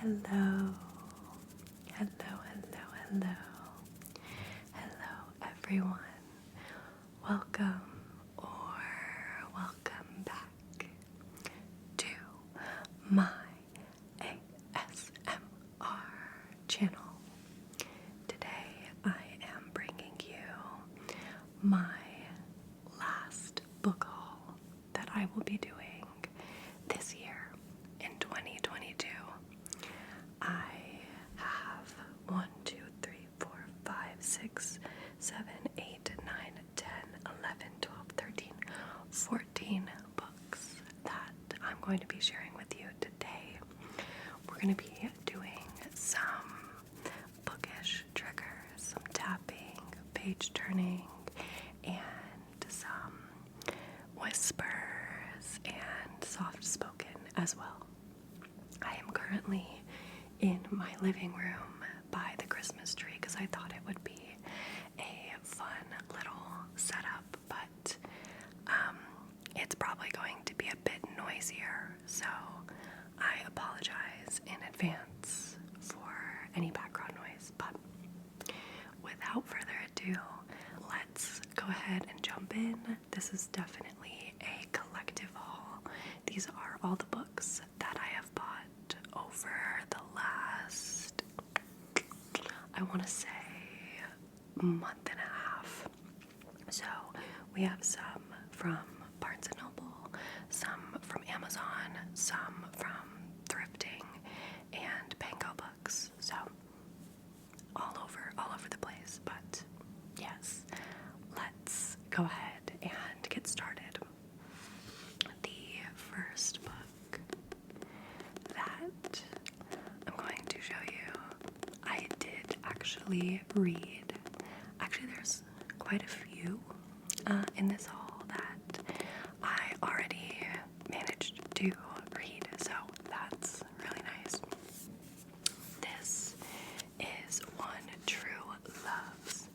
Hello, hello, hello, hello, hello everyone. Welcome or welcome back to my ASMR channel. Today I am bringing you my last book haul that I will be doing this year in 2022. I have 1, 2, 3, 4, 5, 6, 7, 8, 9, 10, 11, 12, 13, 14 books that I'm going to be sharing with you today. We're going to be doing some bookish triggers, some tapping, page turning, and some whispers and soft spoken as well. I am currently in my living room by the Christmas tree because I thought it would be a fun little setup, but it's probably going to be a bit noisier, so I apologize in advance for any background noise. But without further ado, let's go ahead and jump in. This is definitely a collective haul. These are all the books that I have bought over the last, I want to say, month and a half. So we have some from Barnes & Noble, some from Amazon, some from thrifting, and Panko Books. So all over the place. But yes, let's go ahead and get started. The first book that I'm going to show you, I did actually read. Actually, there's quite a few in this haul that I already managed to read, so that's really nice. This is One True Loves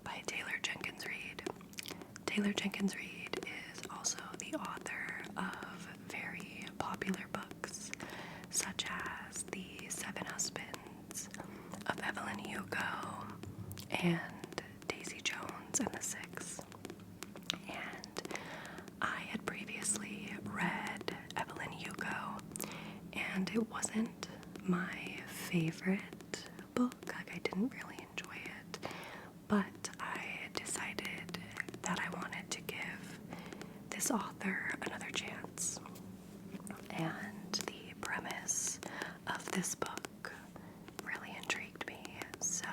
by Taylor Jenkins Reid. Taylor Jenkins Reid is also the author of very popular books such as The Seven Husbands of Evelyn Hugo and Daisy Jones and the Six. And I had previously read Evelyn Hugo, and it wasn't my favorite book. Like, I didn't really enjoy it, but I decided that I wanted to give this author another chance. And the premise of this book really intrigued me, so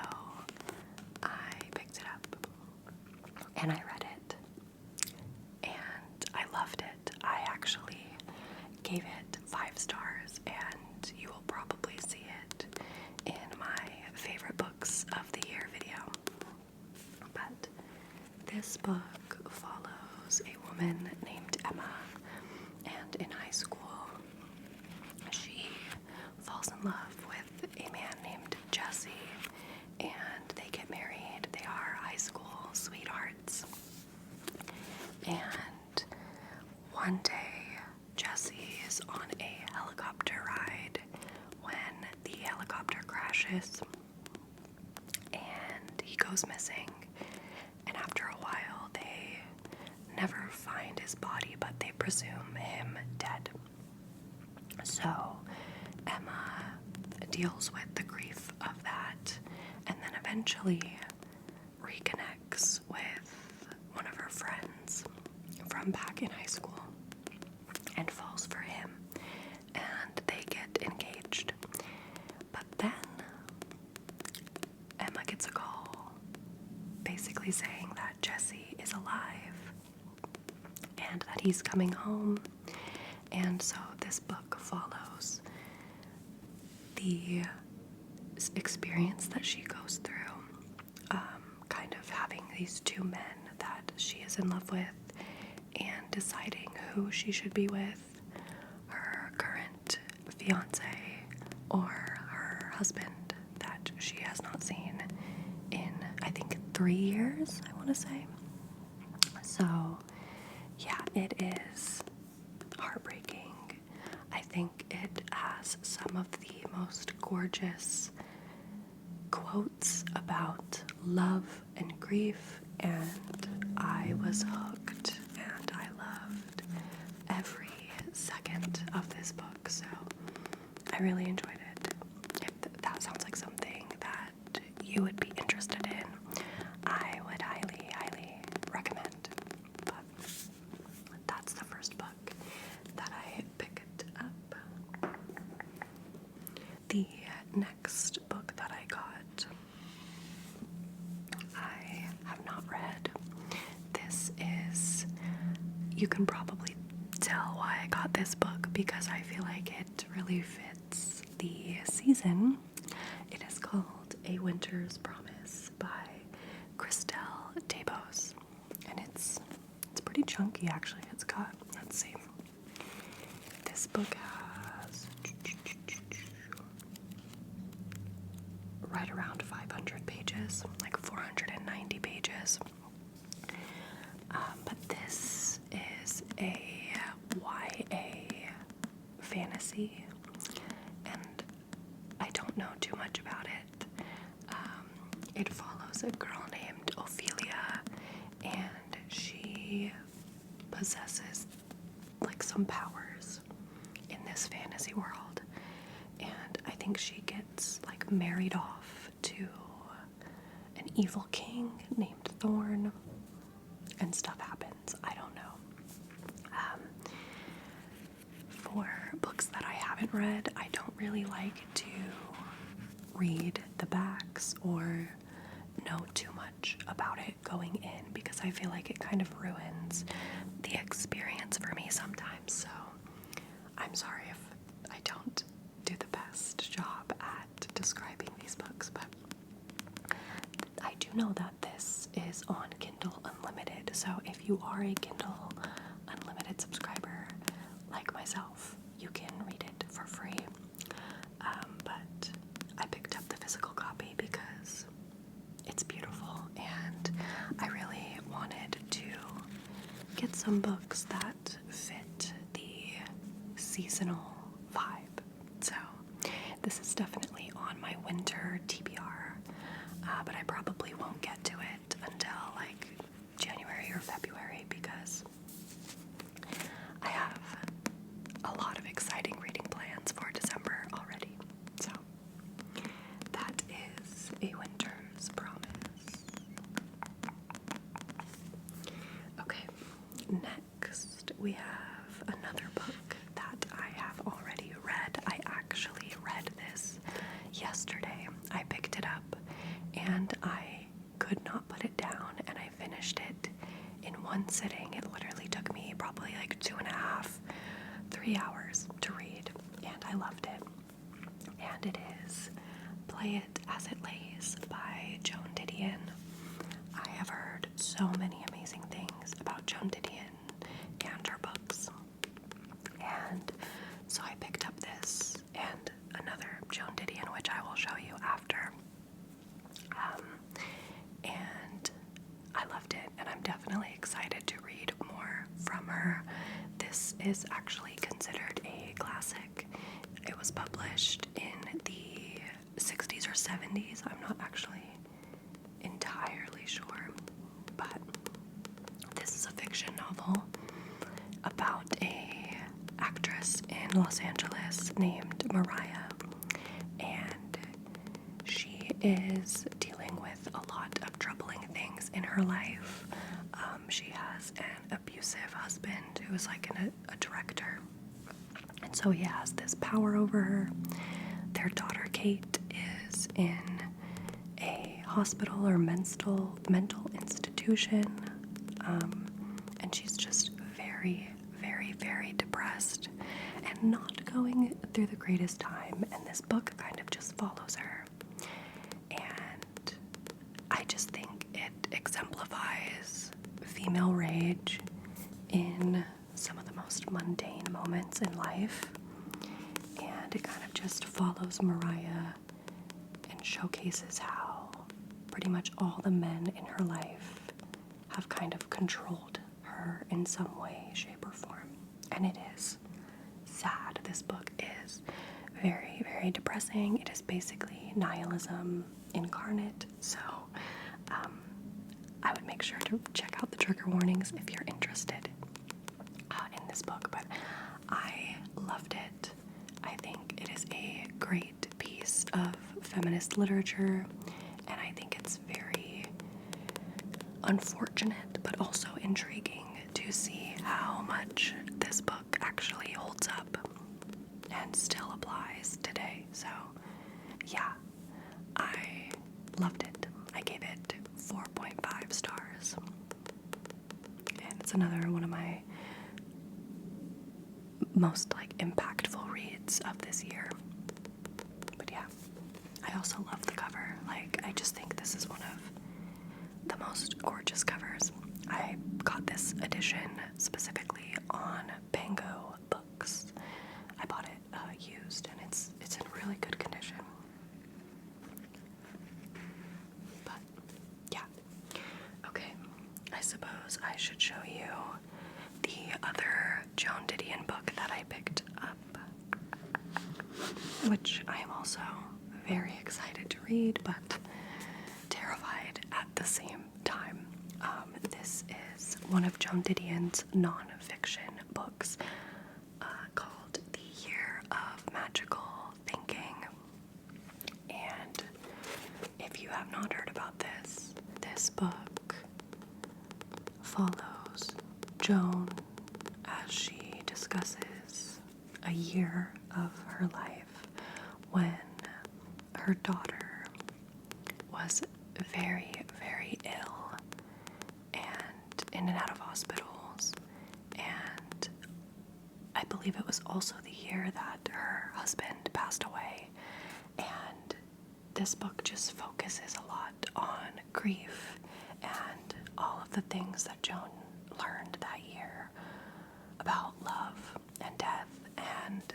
I picked it up and I read it, and I loved it. I actually gave it 5 stars, and you will probably see it in my favorite books of the year video. But this book follows a woman named Emma, and in high school she falls in love with a man named Jesse, and they get married. They are high school sweethearts. And one day Jesse is on a helicopter ride when the helicopter crashes and he goes missing, and after a while they never find his body, but they presume him dead. So Emma deals with the grief of that, and then eventually reconnects with one of her friends from back in high school and falls for him, and they get engaged. But then Emma gets a call basically saying that Jesse is alive and that he's coming home. And so this book follows the experience that she goes through, kind of having these 2 men that she is in love with and deciding who she should be with, her current fiance or her husband that she has not seen in, I think, 3 years, I want to say. So yeah, it is heartbreaking. I think it has some of the most gorgeous quotes about love and grief, and I was hooked, and I loved every second of this book, so I really enjoyed it. If that sounds like something that you would be interested in, I would highly, highly recommend. But that's the first book that I picked up. The next book that I got, I have not read. This is, you can probably tell why I got this book because I feel like it really fits the season. It is called A Winter's Promise by Christelle Tabos, and it's pretty chunky actually. It's got, let's see, this book has right around 500 pages, like 490 pages. But this is a YA fantasy, and I don't know too much about it. It follows a girl named Ophelia, and she possesses like some powers in this fantasy world, and I think she gets like married off to an evil king named Thorn, and stuff happens. I don't know. For books that I haven't read, I don't really like to read the backs or know too much about it going in because I feel like it kind of ruins the experience for me sometimes. So I'm sorry if I don't do the best job at describing these books, but I do know that this is on Kindle Unlimited, so if you are a Kindle Unlimited subscriber like myself, you can read it for free. But I picked up the physical copy because it's beautiful, and I really wanted to get some books that fit the seasonal vibe. So this is definitely on my winter TBR, but I probably won't get to it until like January or February because I have a lot of exciting reading plans for December already. So that is A Winter's Promise. Okay, next we have another book that I have already read. I actually read this yesterday. I picked it up and I could not put it down, and I finished it in one sitting. It literally took me probably like 2.5, 3 hours to read, and I loved it. And it is Play It As It Lays by Joan Didion. I have heard so many amazing things about Joan Didion and her books, and so I picked up this and another Joan Didion, which I will show you after. And I loved it, and I'm definitely excited to read more from her. This is actually considered a classic. It was published in the 60s or 70s. I'm not actually entirely sure, but this is a fiction novel about a actress in Los Angeles named Mariah, and she is dealing with a lot of troubling things in her life. She has an abusive husband who is like a director, and so he has this power over her. Their daughter Kate is in a hospital or mental institution, and she's just very, very, very depressed and not going through the greatest time, and this book kind of just follows her. And I just think it exemplifies female rage in some of the most mundane moments in life, and it kind of just follows Mariah and showcases how pretty much all the men in her life have kind of controlled her in some way, shape, or form. And it is sad. This book is very, very depressing. It is basically nihilism incarnate. So I would make sure to check out the trigger warnings if you're interested in this book. But I loved it. I think it is a great piece of feminist literature, and I think it's very unfortunate but also intriguing to see how much this book actually holds up and still applies today. So yeah, I loved it. I gave it 4.5 stars. And it's another one of my most impactful reads of this year. But yeah, I also love the cover. I just think this is one of the most gorgeous covers. I got this edition specifically on Pango Books. I bought it used, and it's in really good condition. But yeah, okay. I suppose I should show you the other Joan Didion book that I picked up, which I am also very excited to read, but terrified at the same time. This is one of Joan Didion's non-fiction books called The Year of Magical Thinking. And if you have not heard about this book follows Joan as she discusses a year of her life when her daughter was very, very ill and in and out of hospitals. And I believe it was also the year that her husband passed away. And this book just focuses a lot on grief and all of the things that Joan learned that year about love and death. And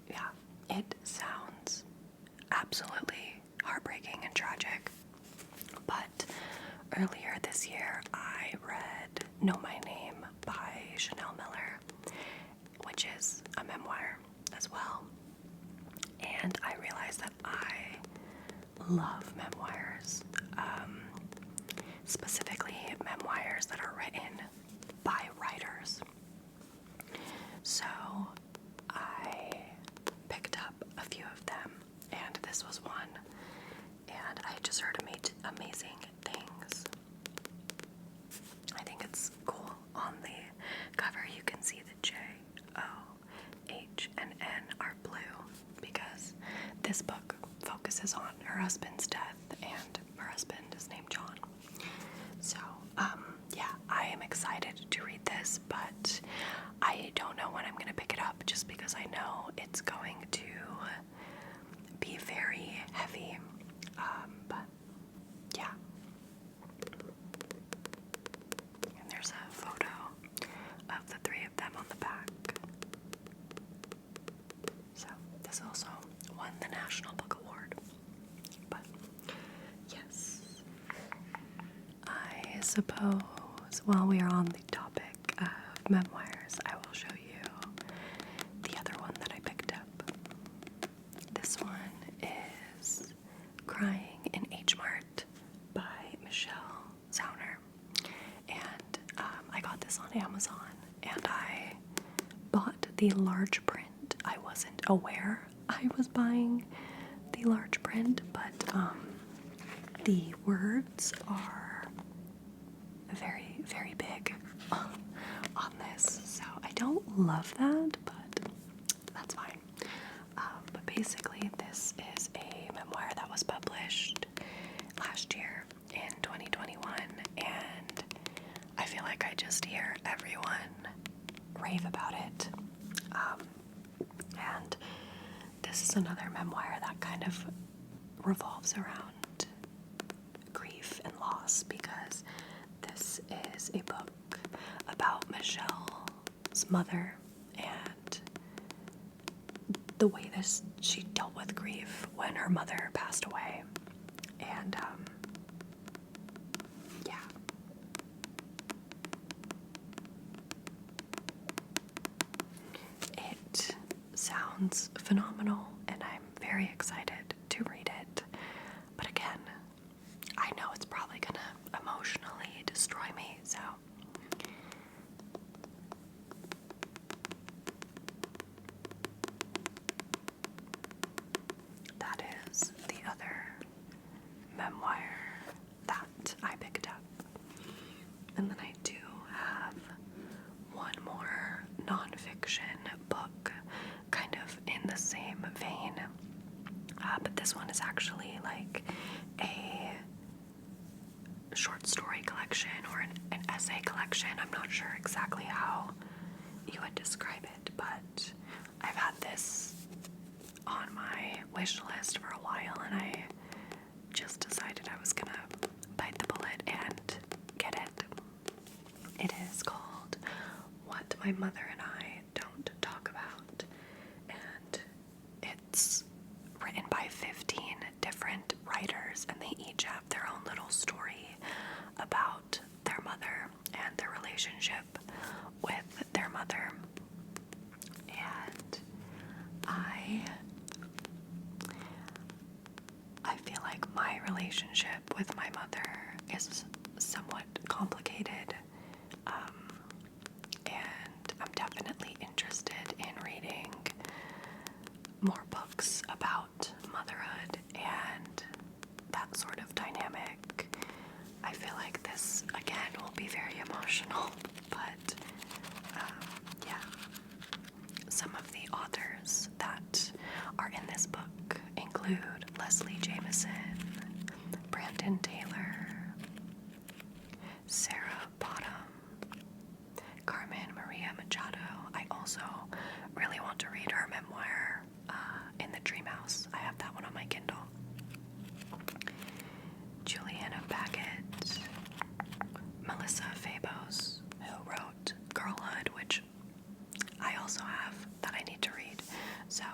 yeah, it sounds absolutely heartbreaking and tragic. But earlier this year, I read Know My Name by Chanel Miller, which is a memoir as well. And I realized that I love memoirs, specifically memoirs that are written by writers. So I picked up a few of them, and this was one. And I just heard amazing things. I think it's cool. On the cover, you can see the J, O, H, and N are blue because this book focuses on her husband's death, and her husband is named John. So, yeah, I am excited to read this, but I don't know when I'm going to pick it up just because I know it's going to be very heavy. But yeah. And there's a photo of the three of them on the back. So this also won the National Book Award. But yes, I suppose while we are on the topic of memoirs, I will show you the other one that I picked up. This one is Crying in H-Mart by Michelle Zauner. And I got this on Amazon, and I bought the large print. I wasn't aware I was buying the large print, but the words are very, very big on this. So I don't love that, but that's fine. But basically, this is a memoir that was published last year in 2021, and I feel like I just hear everyone rave about it. And this is another memoir that kind of revolves around grief and loss, because this is a book about Michelle's mother and the way that she dealt with grief when her mother passed away. And yeah, it sounds phenomenal, and very excited to read it. But again, I know it's probably gonna emotionally destroy me, so that is the other memoir that I picked up. And then I do have one more nonfiction book, kind of in the same vein. But this one is actually like a short story collection or an essay collection. I'm not sure exactly how you would describe it, but I've had this on my wish list for a while, and I just decided I was gonna bite the bullet and get it. It is called What My Mother and I Don't Talk About, and it's written by 15 different writers, and they each have their own little story about their mother and their relationship with their mother. And I feel like my relationship with my mother is somewhat complicated, and I'm definitely interested in reading more books about motherhood and that sort of dynamic. I feel like this, again, will be very emotional, but yeah. Some of the authors that are in this book include Leslie Jameson, Brandon Taylor, Sarah Bottom, Carmen Maria Machado. I also really want to read her memoir, In the Dream House. I have that one on my Kindle. Juliana Baggett, Melissa Fabos, who wrote Girlhood, which I also have that I need to read. So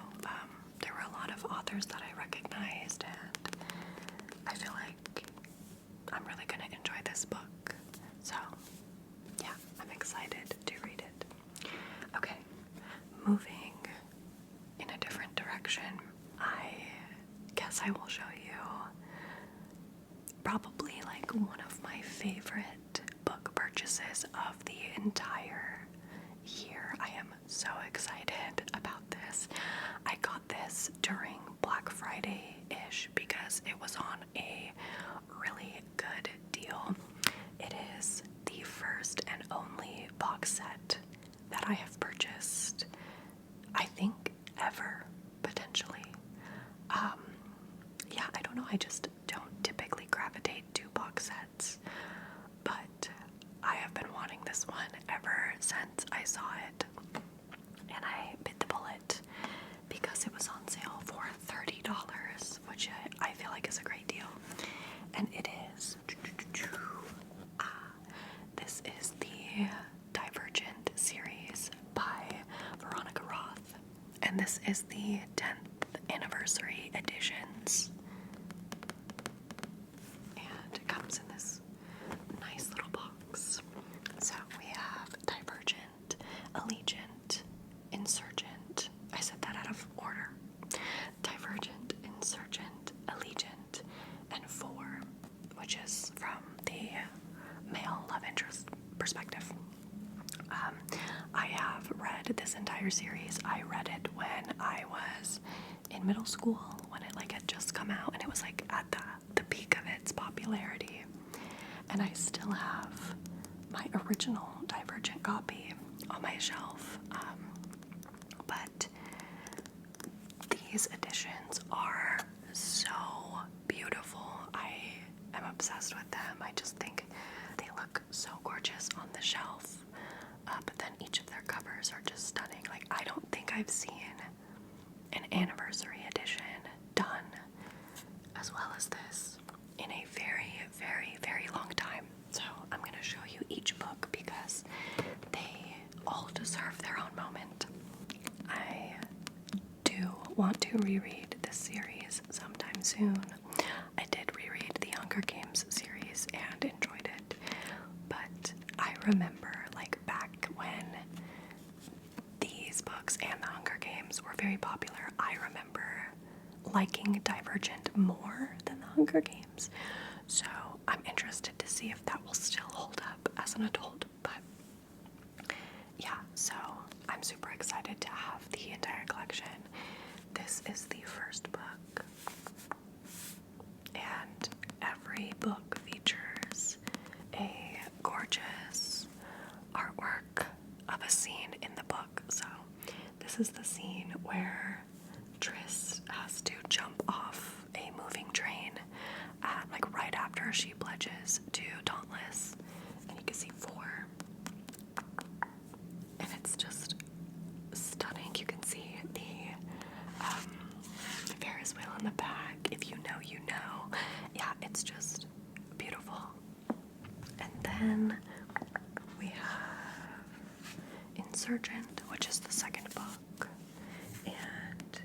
there were a lot of authors that I recognized, and I feel like I'm really going to enjoy this book. So yeah, I'm excited to read it. Okay, moving in a different direction, I guess I will show you probably like one of my favorite book purchases of the entire year. I am so excited about this. I got this during Black Friday-ish because it was on a really good deal. It is the first and only box set that I have purchased, I think, ever, potentially. Yeah, I don't know, I just don't typically gravitate to box sets, but I have been wanting this one ever since I saw it, and I bit the bullet because it was on sale for $30, which I feel like is a great deal. And it is, this is the Divergent series by Veronica Roth, and this is the 10th anniversary editions. And it comes in this nice little box. So we have Divergent, Allegiant, Insurgent. I said that out of order. Divergent, Insurgent, Allegiant, and Four, which is from the male love interest perspective. I have read this entire series. I read it when I was in middle school, when it like had just come out, and it was like at the peak of its popularity. And I still have my original Divergent copy on my shelf. But these editions are so beautiful. I am obsessed with them. I just think they look so gorgeous on the shelf. But then each of their covers are just stunning. Like, I don't think I've seen an anniversary edition done as well as this in a very, very, very long time. So I'm going to show you each book because they all deserve their own moment. I do want to reread this series sometime soon. I did reread the Hunger Games series and enjoyed it, but I remember like back when these books and the Hunger Games were very popular, I remember liking Divergent more than The Hunger Games. So I'm interested to see if that will still hold up as an adult. But yeah, so I'm super excited to have the entire collection. This is the first book, and every book features a gorgeous artwork of a scene in the book. So this is the scene where Triss has to jump off a moving train like right after she pledges to Dauntless, and you can see 4, and it's just stunning. You can see the Ferris wheel in the back. If you know, you know. Yeah, it's just beautiful. And then we have Insurgent, which is the second book. And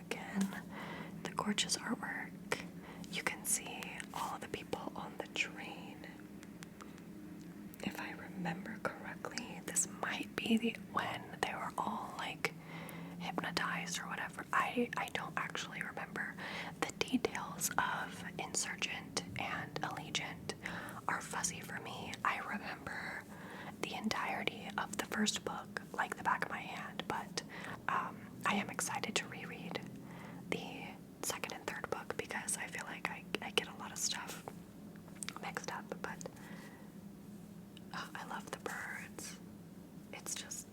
again, the gorgeous artwork. You can see all of the people on the train. If I remember correctly, this might be when they were all like hypnotized or whatever. I don't actually remember. The details of Insurgent and Allegiant are fuzzy for me. I remember the entirety of the first book like the back of my hand, but I am excited to reread the second and third book because I feel like I get a lot of stuff mixed up. But I love the birds. It's just,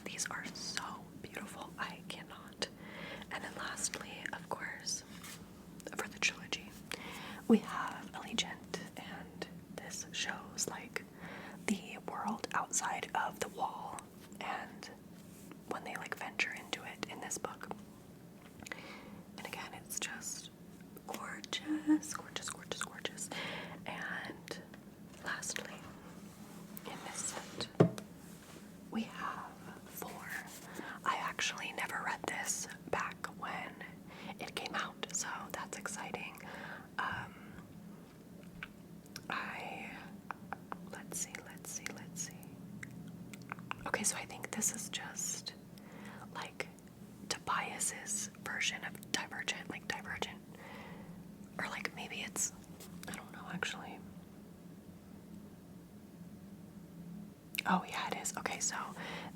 these are so beautiful. I cannot. And then lastly, of course, for the trilogy, we have Allegiant, and this shows like the world outside of the wall and when they like venture into it in this book. And again, it's just gorgeous, gorgeous, gorgeous, gorgeous. And lastly, in this set, we have 4. I actually never read this back when it came out, so that's exciting. Let's see. Okay, so I think this is just like Tobias's version of Divergent, like Divergent. Or like maybe it's, I don't know actually. Oh yeah, it is. Okay, so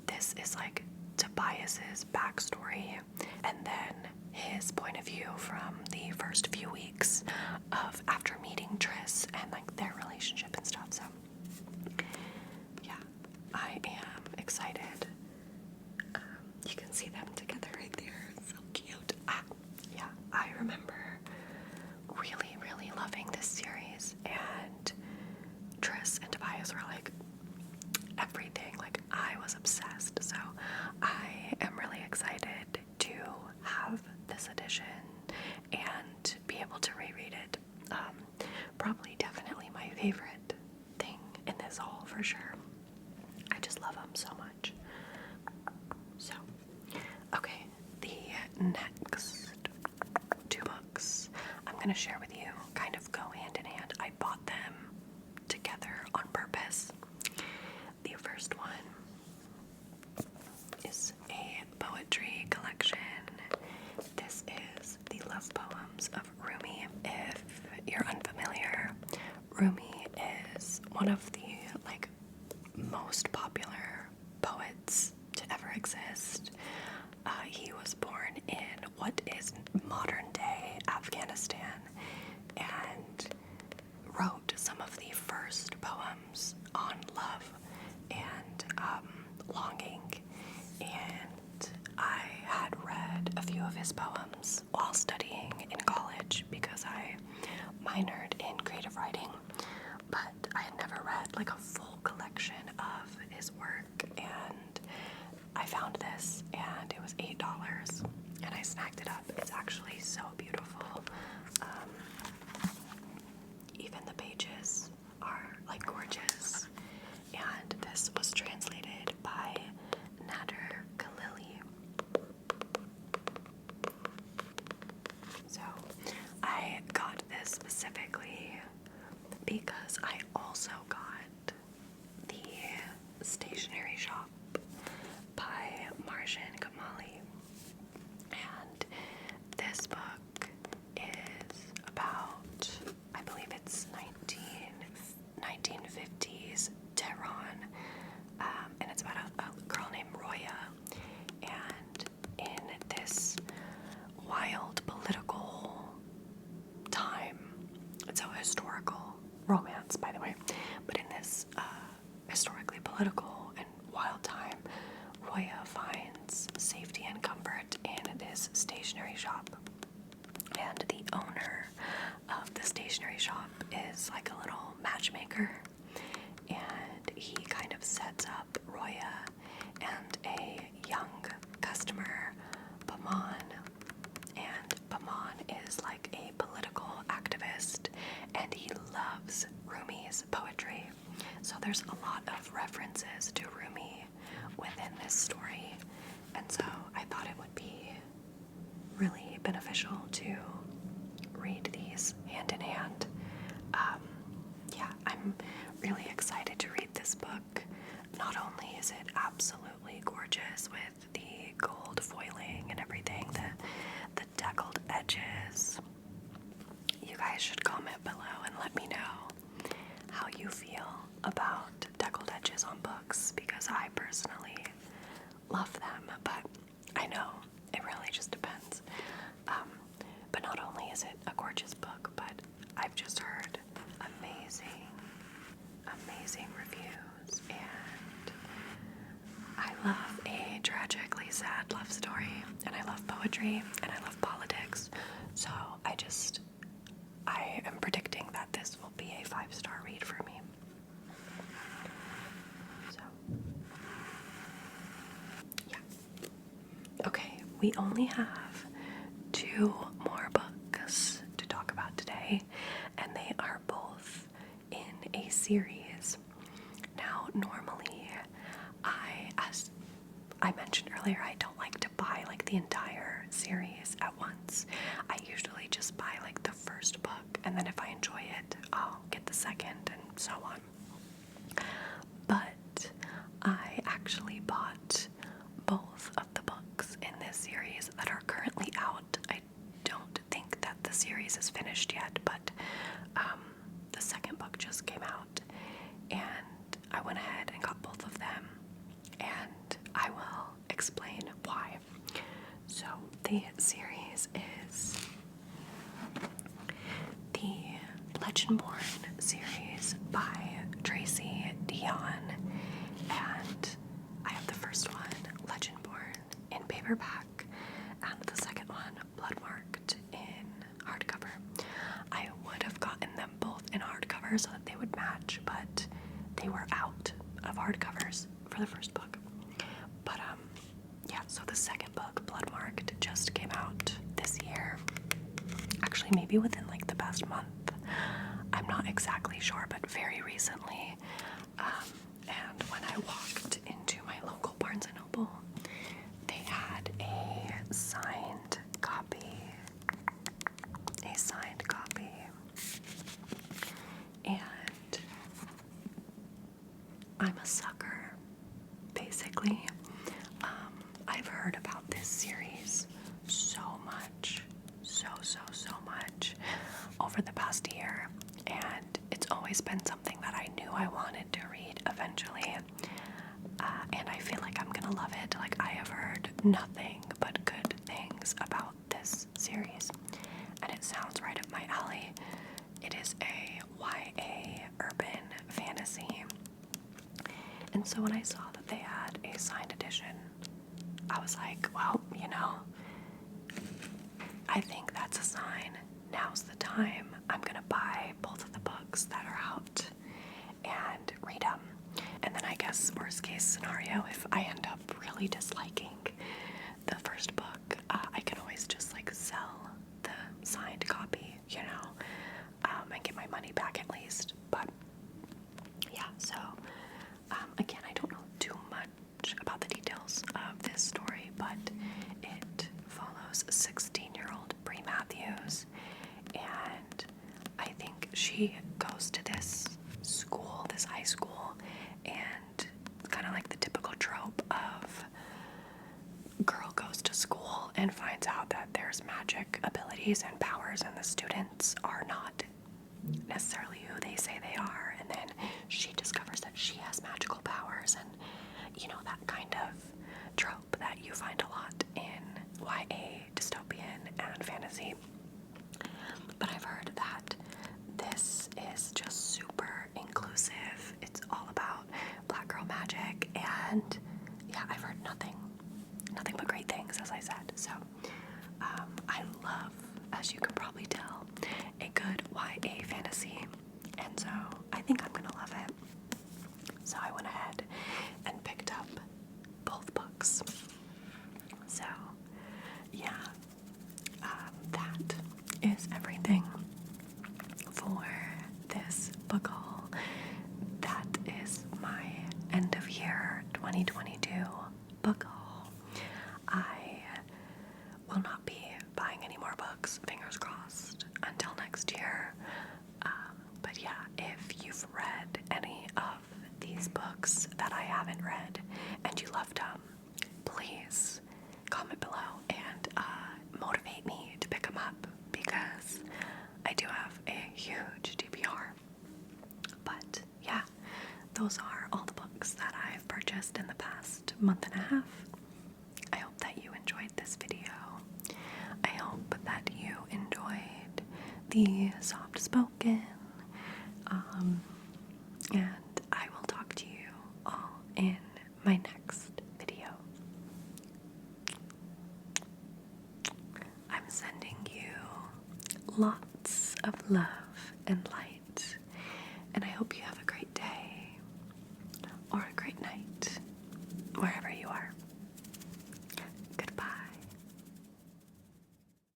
this is like Tobias's backstory and then his point of view from the first few weeks of after meeting Triss and like their relationship and stuff. So yeah, I am excited. You can see them together right there. It's so cute. Yeah, I remember really, really loving this series, and Triss and Tobias were like everything. Like I was obsessed. So I am really excited to have this edition and be able to reread it. Probably definitely my favorite thing in this haul for sure. I just love them so much. So, okay, the next 2 books I'm going to share with you kind of go hand in hand. I bought them together on purpose. The first one is a poetry collection. This is the love poems of Rumi. If you're unfamiliar, Rumi is one of the like most popular poets to ever exist. He was born in what is modern day Afghanistan and wrote some of the first poems on love and longing. And I had read a few of his poems while studying in college because I minored in creative writing, but I had never read like a full collection of his work, and I found this and it was $8 and I snagged it up. It's actually so beautiful. Even the pages are like gorgeous, and this was translated by Nader Khalili. So I got this specifically because I also got the Stationery Shop by Marjan Kamali, this stationery shop. And the owner of the stationery shop is like a little matchmaker. And he kind of sets up Roya and a young customer, Baman. And Baman is like a political activist, and he loves Rumi's poetry. So there's a lot of references to Rumi within this story. And so I thought it would be really beneficial to read these hand in hand. Yeah, I'm really excited to read this book. Not only is it absolutely gorgeous with the gold foiling and everything, the deckled edges. You guys should comment below and let me know how you feel about deckled edges on books, because I personally love them, but I know it really just depends. But not only is it a gorgeous book, but I've just heard amazing reviews, and I love a tragically sad love story, and I love poetry, and I love politics, so I am predicting that this will be a 5-star read for me. So, yeah. Okay, we only have 2 more books to talk about today, and they are both in a series. Now, normally, as I mentioned earlier, I don't like to buy like the entire series at once. I usually just buy like the first book, and then if I enjoy it, I'll get the second, and so on. But I actually bought both of the books in this series that are currently out. I don't think that the series is finished yet, but the second book just came out, and I went ahead and got both of them, and I will explain why. So the series is the Legendborn series by Tracy Dion, and I have the first one, Legendborn, in paperback, and the second one, bloodmarked, in hardcover. I would have gotten them both in hardcover so that they would match, but they were out of hardcovers for the first book. But yeah, so the second book, bloodmarked, just came out this year. Actually, maybe within like the past month. I'm not exactly sure, but very recently. And when I walked into my local Barnes & Noble, they had a signed copy. And I'm a sucker, basically. I've heard about this series so much, so much over the past year, and it's always been something that I knew I wanted to read eventually, and I feel like I'm gonna love it. Like, I have heard nothing but good things about this series, and it sounds right up my alley. It is a YA urban fantasy, and so when I saw that they had a signed edition, I was like, well, you know, I think that's a sign. Now's the time. I'm gonna buy both of the books that are out and read them. And then I guess worst case scenario, if I end up really disliking the first book, I can always just like sell the signed copy, you know, and get my money back at least. But yeah, so again, I don't know too much about the details of this story, but it follows 16-year-old Brie Matthews, and I think she goes to this school, this high school, and kind of like the typical trope of girl goes to school and finds out that there's magic abilities and powers, and the students are not necessarily who they say they are, and then she discovers that she has magical powers, and you know, that kind of trope that you find a lot in YA, dystopian, and fantasy. But I've heard that this is just super inclusive. It's all about black girl magic, and yeah, I've heard nothing but great things, as I said. So is everything for this book haul. That is my end of year 2022 book haul. I will not be buying any more books, fingers crossed, until next year. But yeah, if you've read any of these books that I haven't read and you loved them, please comment below and motivate me to pick them up, because I do have a huge TBR. But yeah, those are all the books that I've purchased in the past month and a half. I hope that you enjoyed this video. I hope that you enjoyed the soft spoken. And I will talk to you all in my next video. I'm sending you lots of love and light, and I hope you have